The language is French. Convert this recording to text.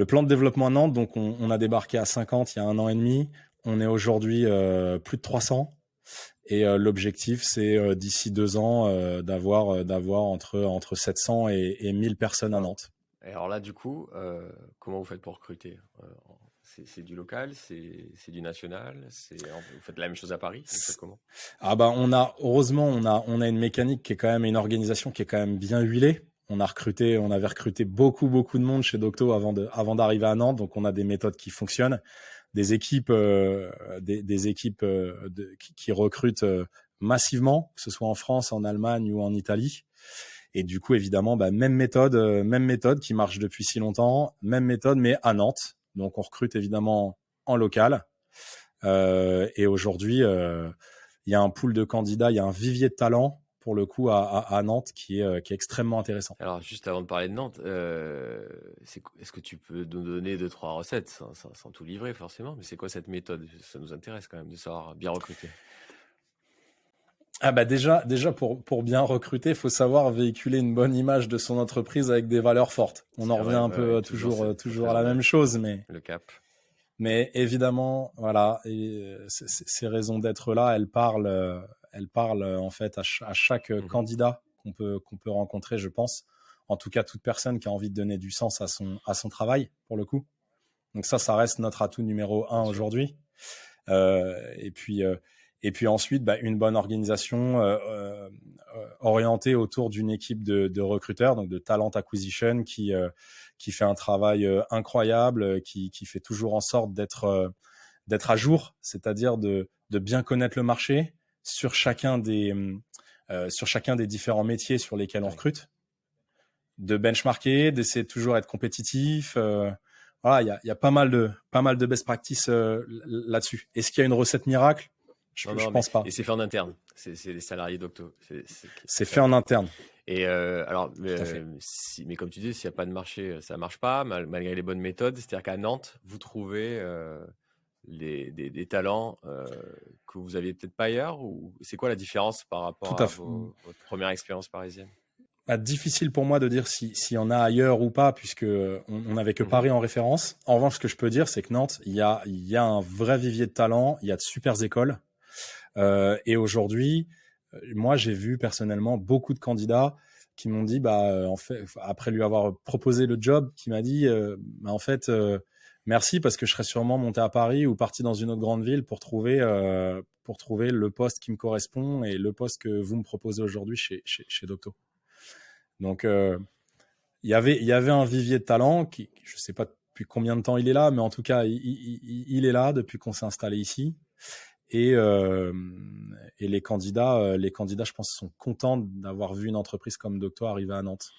Le plan de développement à Nantes, donc on a débarqué à 50 il y a 1 an et demi. On est aujourd'hui plus de 300. Et l'objectif, c'est d'ici 2 ans d'avoir entre 700 et 1000 personnes à Wow. Nantes. Et alors là, du coup, comment vous faites pour recruter? C'est du local, c'est du national, vous faites la même chose à Paris? Vous faites comment? Ah bah heureusement on a une mécanique qui est quand même une organisation qui est quand même bien huilée. On avait recruté beaucoup de monde chez Docto avant d'arriver à Nantes, donc on a des méthodes qui fonctionnent, des équipes qui recrutent massivement, que ce soit en France, en Allemagne ou en Italie. Et du coup évidemment même méthode qui marche depuis si longtemps, même méthode mais à Nantes. Donc on recrute évidemment en local. Et aujourd'hui il y a un pool de candidats, il y a un vivier de talent pour le coup à Nantes qui est extrêmement intéressant. Alors, juste avant de parler de Nantes, est-ce que tu peux nous donner deux, trois recettes, sans tout livrer forcément, mais c'est quoi cette méthode? Ça nous intéresse quand même de savoir bien recruter. Ah bah déjà pour bien recruter, il faut savoir véhiculer une bonne image de son entreprise avec des valeurs fortes. On en C'est revient vrai, un ouais, ouais, peu toujours cette toujours à la raison même d'être, chose, le cap. mais évidemment voilà, et ces raisons d'être là, elles parlent en fait à chaque Mhm. candidat qu'on peut rencontrer, je pense. En tout cas, toute personne qui a envie de donner du sens à son travail pour le coup. Donc ça reste notre atout numéro Bien un sûr. aujourd'hui. Euh, et puis euh, et puis ensuite, une bonne organisation orientée autour d'une équipe de recruteurs, donc de talent acquisition, qui fait un travail incroyable, qui fait toujours en sorte d'être à jour, c'est-à-dire de bien connaître le marché sur chacun des différents métiers sur lesquels on Ouais. recrute, de benchmarker, d'essayer de toujours être compétitif. Voilà, il y a pas mal de best practices là-dessus. Est-ce qu'il y a une recette miracle? Non, Je non, mais pense pas. et c'est fait en interne. C'est les salariés d'Octo. C'est C'est fait en important. interne, Et alors, tout à fait. mais comme tu dis, s'il n'y a pas de marché, ça marche pas, malgré les bonnes méthodes. C'est-à-dire qu'à Nantes, vous trouvez des talents que vous aviez peut-être pas ailleurs, ou c'est quoi la différence par rapport Tout à à fait. votre première expérience parisienne? Difficile pour moi de dire s'il y en a ailleurs ou pas, puisque on n'avait que Mhm. Paris en référence. En revanche, ce que je peux dire, c'est que Nantes, il y a un vrai vivier de talent, il y a de super écoles. Et aujourd'hui, moi, j'ai vu personnellement beaucoup de candidats qui m'ont dit, en fait, après lui avoir proposé le job, qui m'a dit, en fait, merci parce que je serais sûrement monté à Paris ou parti dans une autre grande ville pour trouver le poste qui me correspond et le poste que vous me proposez aujourd'hui chez Docto. Donc, il y avait un vivier de talent qui, je sais pas depuis combien de temps il est là, mais en tout cas, il est là depuis qu'on s'est installé ici. Et, euh, et les candidats, je pense, sont contents d'avoir vu une entreprise comme Docto arriver à Nantes.